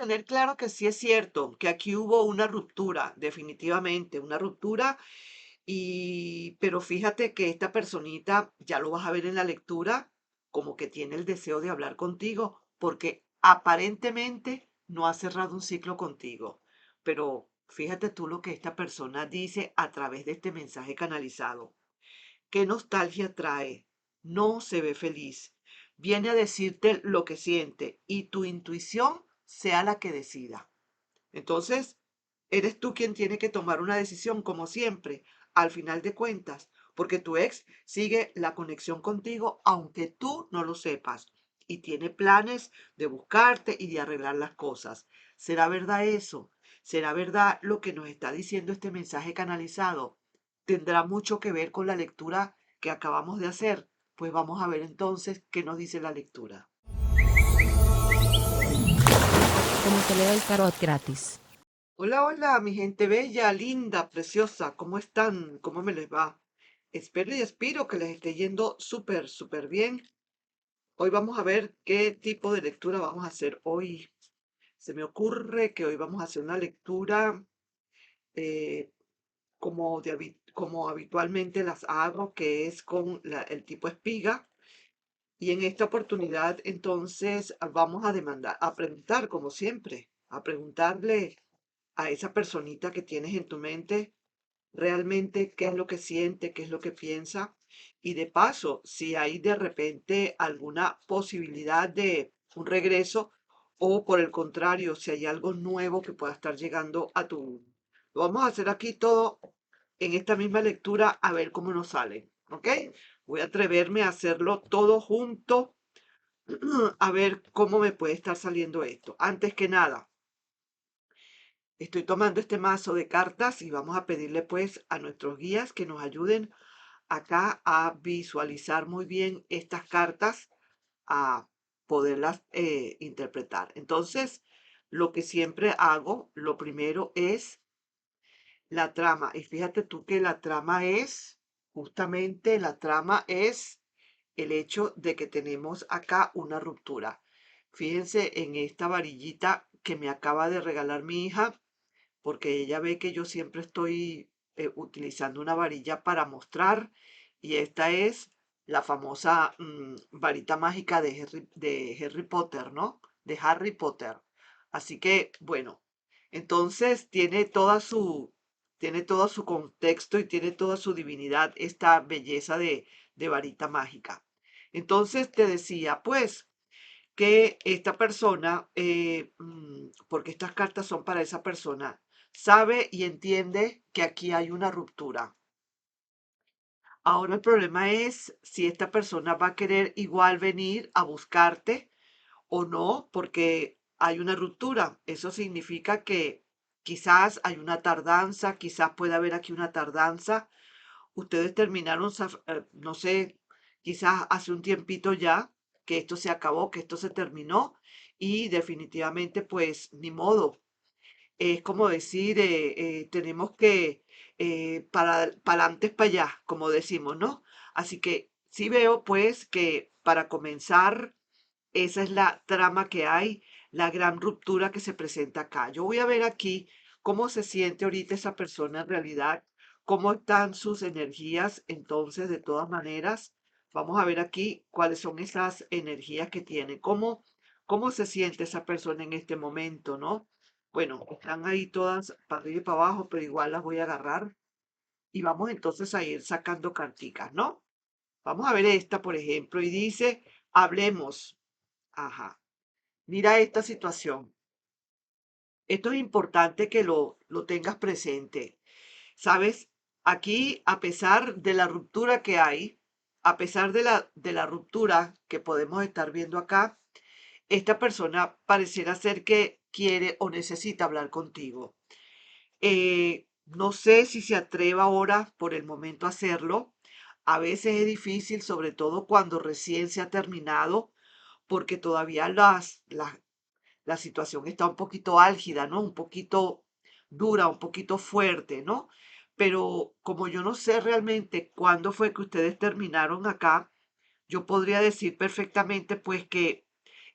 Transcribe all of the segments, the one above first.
tener claro que sí es cierto, que aquí hubo una ruptura, definitivamente, una ruptura, pero fíjate que esta personita, ya lo vas a ver en la lectura, como que tiene el deseo de hablar contigo, porque aparentemente no ha cerrado un ciclo contigo. Pero fíjate tú lo que esta persona dice a través de este mensaje canalizado. ¿Qué nostalgia trae? No se ve feliz. Viene a decirte lo que siente y tu intuición sea la que decida. Entonces, eres tú quien tiene que tomar una decisión, como siempre, al final de cuentas, porque tu ex sigue la conexión contigo, aunque tú no lo sepas, y tiene planes de buscarte y de arreglar las cosas. ¿Será verdad eso? ¿Será verdad lo que nos está diciendo este mensaje canalizado? ¿Tendrá mucho que ver con la lectura que acabamos de hacer? Pues vamos a ver entonces qué nos dice la lectura. Como te leo el tarot gratis. Hola, hola, mi gente bella, linda, preciosa, ¿cómo están? ¿Cómo me les va? Espero y aspiro que les esté yendo súper, súper bien. Hoy vamos a ver qué tipo de lectura vamos a hacer hoy. Se me ocurre que hoy vamos a hacer una lectura eh, como habitualmente las hago, que es con el tipo espiga. Y en esta oportunidad, entonces, vamos a preguntar, como siempre, a preguntarle a esa personita que tienes en tu mente realmente qué es lo que siente, qué es lo que piensa. Y de paso, si hay de repente alguna posibilidad de un regreso o por el contrario, si hay algo nuevo que pueda estar llegando a tu... Lo vamos a hacer aquí todo en esta misma lectura a ver cómo nos sale, ¿ok? Voy a atreverme a hacerlo todo junto a ver cómo me puede estar saliendo esto. Antes que nada, estoy tomando este mazo de cartas y vamos a pedirle pues a nuestros guías que nos ayuden acá a visualizar muy bien estas cartas, a poderlas interpretar. Entonces, lo que siempre hago, lo primero es la trama. Y fíjate tú que la trama es, justamente la trama es el hecho de que tenemos acá una ruptura. Fíjense en esta varillita que me acaba de regalar mi hija, porque ella ve que yo siempre estoy utilizando una varilla para mostrar, y esta es la famosa varita mágica de Harry Potter, ¿no? De Harry Potter. Así que, bueno, entonces tiene todo su contexto y tiene toda su divinidad esta belleza de varita mágica. Entonces te decía, pues, que esta persona, porque estas cartas son para esa persona, sabe y entiende que aquí hay una ruptura. Ahora el problema es si esta persona va a querer igual venir a buscarte o no, porque hay una ruptura. Eso significa que quizás hay una tardanza, quizás puede haber aquí una tardanza. Ustedes terminaron, no sé, quizás hace un tiempito ya que esto se acabó, que esto se terminó y definitivamente pues ni modo. Es como decir, tenemos que para adelante para allá, como decimos, ¿no? Así que sí veo pues que para comenzar esa es la trama que hay, la gran ruptura que se presenta acá. Yo voy a ver aquí cómo se siente ahorita esa persona en realidad, cómo están sus energías. Entonces, de todas maneras, vamos a ver aquí cuáles son esas energías que tiene, cómo se siente esa persona en este momento, ¿no? Bueno, están ahí todas para arriba y para abajo, pero igual las voy a agarrar y vamos entonces a ir sacando carticas, ¿no? Vamos a ver esta, por ejemplo, y dice, hablemos. Ajá. Mira esta situación. Esto es importante que lo tengas presente. Sabes, aquí, a pesar de la ruptura que hay, a pesar de la ruptura que podemos estar viendo acá, esta persona pareciera ser que quiere o necesita hablar contigo. No sé si se atreva ahora por el momento a hacerlo. A veces es difícil, sobre todo cuando recién se ha terminado, porque todavía la situación está un poquito álgida, ¿no? Un poquito dura, un poquito fuerte, ¿no? Pero como yo no sé realmente cuándo fue que ustedes terminaron acá, yo podría decir perfectamente pues que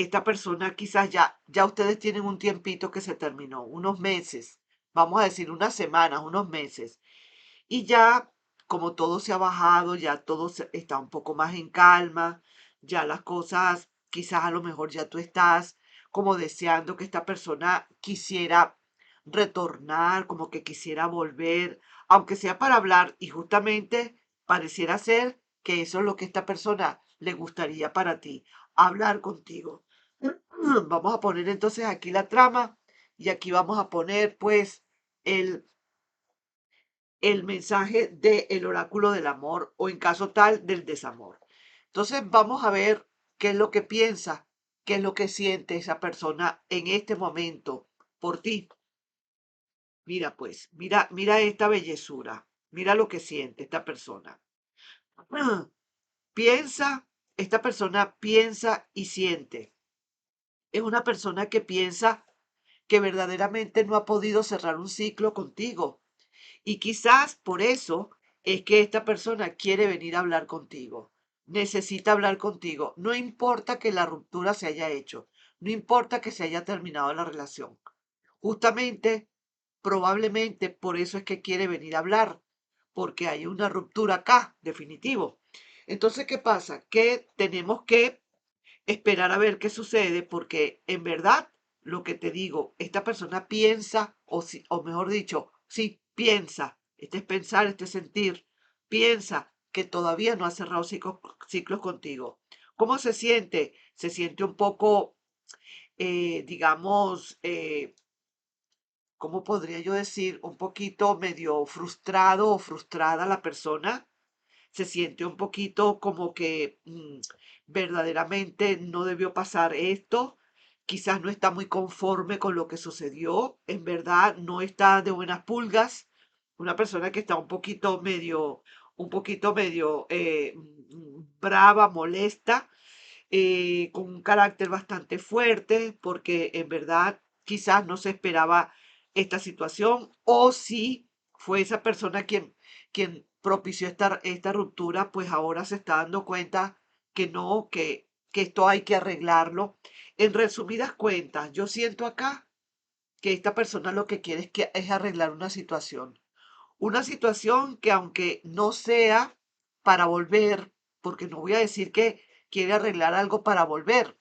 esta persona quizás ya ustedes tienen un tiempito que se terminó, unos meses, vamos a decir unas semanas, unos meses, y ya como todo se ha bajado, ya todo está un poco más en calma, ya las cosas, quizás a lo mejor ya tú estás como deseando que esta persona quisiera retornar, como que quisiera volver, aunque sea para hablar, y justamente pareciera ser que eso es lo que esta persona le gustaría para ti, hablar contigo. Vamos a poner entonces aquí la trama y aquí vamos a poner pues el el mensaje del oráculo del amor o en caso tal del desamor. Entonces vamos a ver qué es lo que piensa, qué es lo que siente esa persona en este momento por ti. Mira pues, mira esta bellezura, mira lo que siente esta persona. Piensa, esta persona piensa y siente. Es una persona que piensa que verdaderamente no ha podido cerrar un ciclo contigo. Y quizás por eso es que esta persona quiere venir a hablar contigo. Necesita hablar contigo. No importa que la ruptura se haya hecho. No importa que se haya terminado la relación. Justamente, probablemente por eso es que quiere venir a hablar. Porque hay una ruptura acá, definitivo. Entonces, ¿qué pasa? Que tenemos que esperar a ver qué sucede, porque en verdad, lo que te digo, esta persona piensa, o mejor dicho, sí, piensa, este es pensar, este es sentir, piensa que todavía no ha cerrado ciclos contigo. ¿Cómo se siente? Se siente un poco, digamos, ¿cómo podría yo decir? Un poquito medio frustrado o frustrada la persona, se siente un poquito como que verdaderamente no debió pasar esto, quizás no está muy conforme con lo que sucedió, en verdad no está de buenas pulgas, una persona que está un poquito medio brava, molesta, con un carácter bastante fuerte, porque en verdad quizás no se esperaba esta situación, o si fue esa persona quien propició esta ruptura, pues ahora se está dando cuenta que no, que esto hay que arreglarlo. En resumidas cuentas, yo siento acá que esta persona lo que quiere es arreglar una situación que aunque no sea para volver, porque no voy a decir que quiere arreglar algo para volver,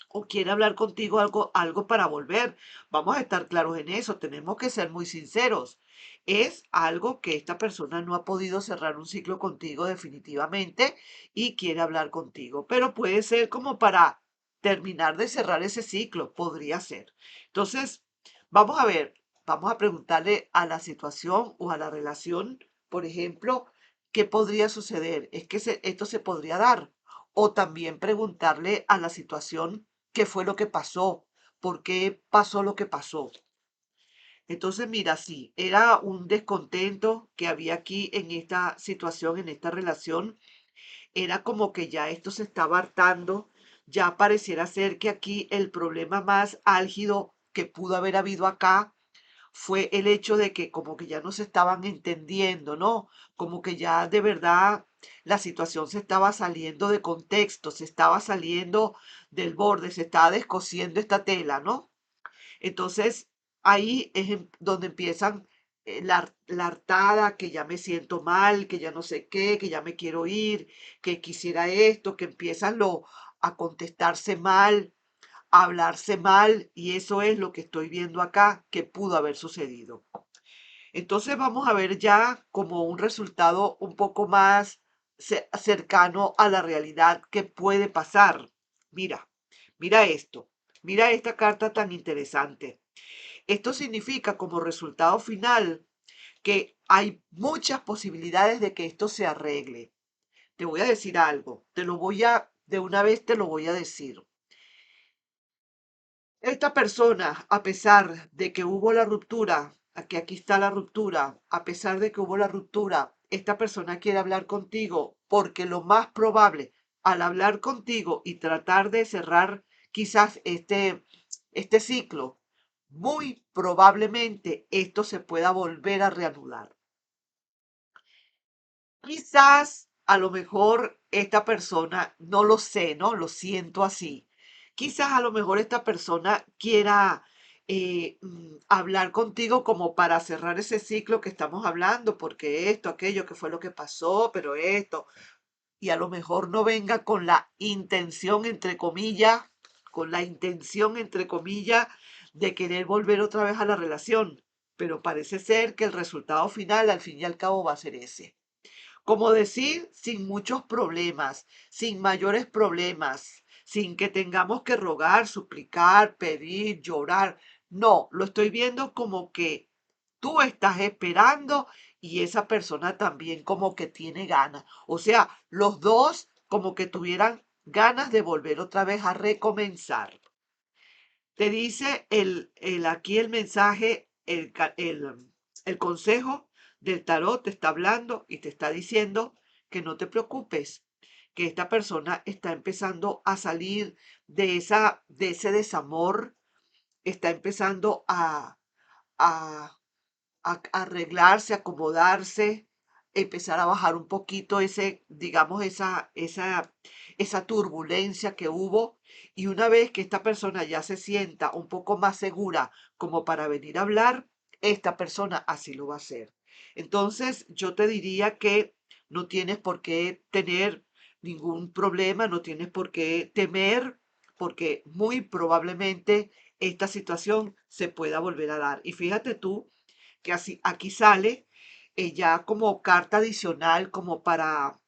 o quiere hablar contigo algo para volver. Vamos a estar claros en eso, tenemos que ser muy sinceros. Es algo que esta persona no ha podido cerrar un ciclo contigo definitivamente y quiere hablar contigo, pero puede ser como para terminar de cerrar ese ciclo, podría ser. Entonces, vamos a ver, vamos a preguntarle a la situación o a la relación, por ejemplo, ¿qué podría suceder? Es que esto se podría dar. O también preguntarle a la situación qué fue lo que pasó, por qué pasó lo que pasó. Entonces, mira, sí, era un descontento que había aquí en esta situación, en esta relación. Era como que ya esto se estaba hartando, ya pareciera ser que aquí el problema más álgido que pudo haber habido acá fue el hecho de que como que ya no se estaban entendiendo, ¿no? Como que ya de verdad la situación se estaba saliendo de contexto, se estaba saliendo del borde, se estaba descosiendo esta tela, ¿no? Entonces ahí es donde empiezan la hartada, que ya me siento mal, que ya no sé qué, que ya me quiero ir, que quisiera esto, que empiezan a contestarse mal, a hablarse mal, y eso es lo que estoy viendo acá que pudo haber sucedido. Entonces vamos a ver ya como un resultado un poco más cercano a la realidad que puede pasar. Mira, mira esto, mira esta carta tan interesante. Esto significa como resultado final que hay muchas posibilidades de que esto se arregle. Te voy a decir algo, de una vez te lo voy a decir. Esta persona, a pesar de que hubo la ruptura, que aquí está la ruptura, a pesar de que hubo la ruptura, esta persona quiere hablar contigo porque lo más probable al hablar contigo y tratar de cerrar quizás este ciclo, muy probablemente esto se pueda volver a reanudar. Quizás a lo mejor esta persona, no lo sé, ¿no? Lo siento así. Quizás a lo mejor esta persona quiera hablar contigo como para cerrar ese ciclo que estamos hablando, porque esto, aquello, que fue lo que pasó, pero esto, y a lo mejor no venga con la intención, entre comillas, con la intención, entre comillas, de querer volver otra vez a la relación, pero parece ser que el resultado final, al fin y al cabo, va a ser ese. Como decir, sin muchos problemas, sin mayores problemas, sin que tengamos que rogar, suplicar, pedir, llorar. No, lo estoy viendo como que tú estás esperando y esa persona también como que tiene ganas. O sea, los dos como que tuvieran ganas de volver otra vez a recomenzar. Te dice aquí el mensaje, el consejo del tarot te está hablando y te está diciendo que no te preocupes, que esta persona está empezando a salir de ese desamor, está empezando a arreglarse, acomodarse, empezar a bajar un poquito ese, digamos, esa turbulencia que hubo. Y una vez que esta persona ya se sienta un poco más segura como para venir a hablar, esta persona así lo va a hacer. Entonces, yo te diría que no tienes por qué tener ningún problema, no tienes por qué temer, porque muy probablemente esta situación se pueda volver a dar. Y fíjate tú que así aquí sale ya como carta adicional, como para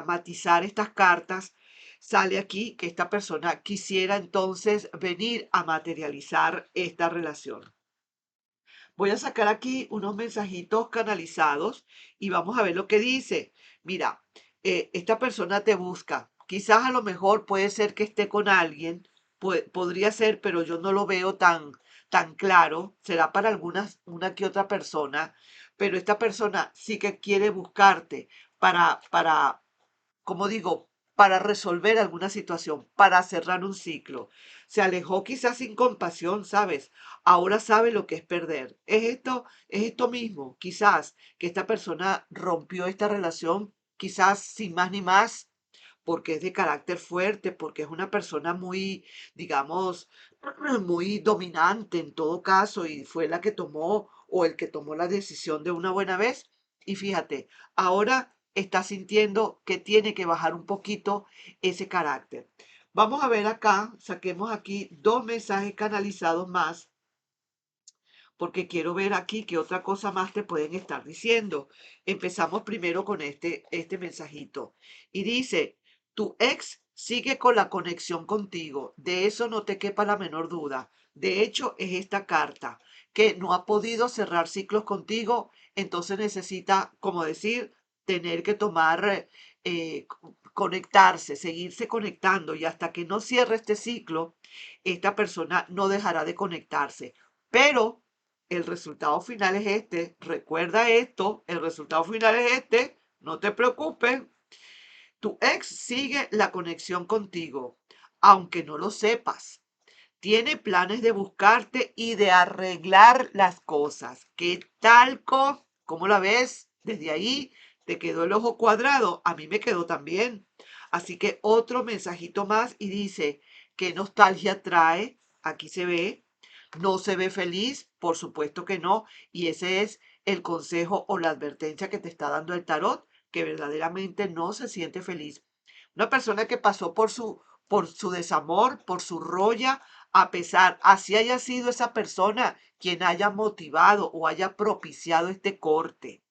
matizar estas cartas, sale aquí que esta persona quisiera entonces venir a materializar esta relación. Voy a sacar aquí unos mensajitos canalizados y vamos a ver lo que dice. Mira, esta persona te busca. Quizás a lo mejor puede ser que esté con alguien, podría ser, pero yo no lo veo tan claro. Será para una que otra persona, pero esta persona sí que quiere buscarte para como digo, para resolver alguna situación, para cerrar un ciclo. Se alejó quizás sin compasión, ¿sabes? Ahora sabe lo que es perder. Es esto mismo, quizás que esta persona rompió esta relación, quizás sin más ni más, porque es de carácter fuerte, porque es una persona muy, digamos, muy dominante en todo caso y fue la que tomó o el que tomó la decisión de una buena vez. Y fíjate, ahora está sintiendo que tiene que bajar un poquito ese carácter. Vamos a ver acá, saquemos aquí dos mensajes canalizados más porque quiero ver aquí qué otra cosa más te pueden estar diciendo. Empezamos primero con este mensajito. Y dice, tu ex sigue con la conexión contigo. De eso no te quepa la menor duda. De hecho, es esta carta que no ha podido cerrar ciclos contigo, entonces necesita, como decir, tener que tomar, conectarse, seguirse conectando y hasta que no cierre este ciclo, esta persona no dejará de conectarse. Pero el resultado final es este. Recuerda esto, el resultado final es este. No te preocupes. Tu ex sigue la conexión contigo, aunque no lo sepas. Tiene planes de buscarte y de arreglar las cosas. ¿Qué tal, ¿Cómo la ves? Desde ahí te quedó el ojo cuadrado. A mí me quedó también. Así que otro mensajito más y dice, ¿qué nostalgia trae? Aquí se ve. ¿No se ve feliz? Por supuesto que no. Y ese es el consejo o la advertencia que te está dando el tarot, que verdaderamente no se siente feliz. Una persona que pasó por su desamor, por su roya, a pesar, así haya sido esa persona quien haya motivado o haya propiciado este corte.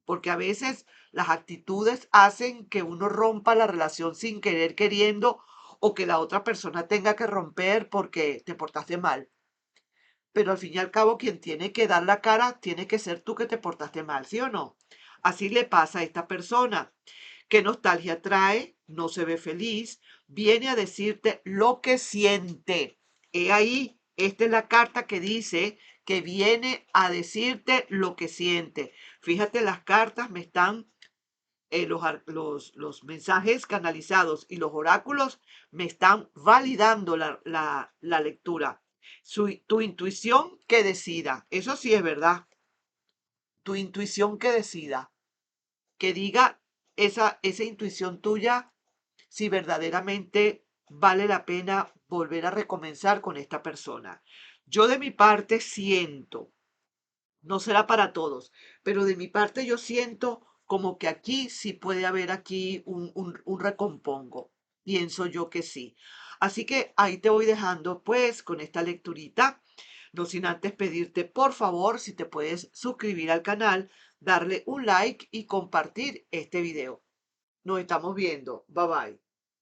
Porque a veces las actitudes hacen que uno rompa la relación sin querer queriendo o que la otra persona tenga que romper porque te portaste mal. Pero al fin y al cabo, quien tiene que dar la cara tiene que ser tú que te portaste mal, ¿sí o no? Así le pasa a esta persona. ¿Qué nostalgia trae? No se ve feliz. Viene a decirte lo que siente. He ahí, esta es la carta que dice que viene a decirte lo que siente. Fíjate, las cartas me están, los mensajes canalizados y los oráculos me están validando la lectura. Tu intuición que decida. Eso sí es verdad. Tu intuición que decida. Que diga esa intuición tuya si verdaderamente vale la pena volver a recomenzar con esta persona. Yo de mi parte siento, no será para todos, pero de mi parte yo siento como que aquí sí puede haber aquí un recompongo. Pienso yo que sí. Así que ahí te voy dejando pues con esta lecturita, no sin antes pedirte por favor si te puedes suscribir al canal, darle un like y compartir este video. Nos estamos viendo. Bye bye.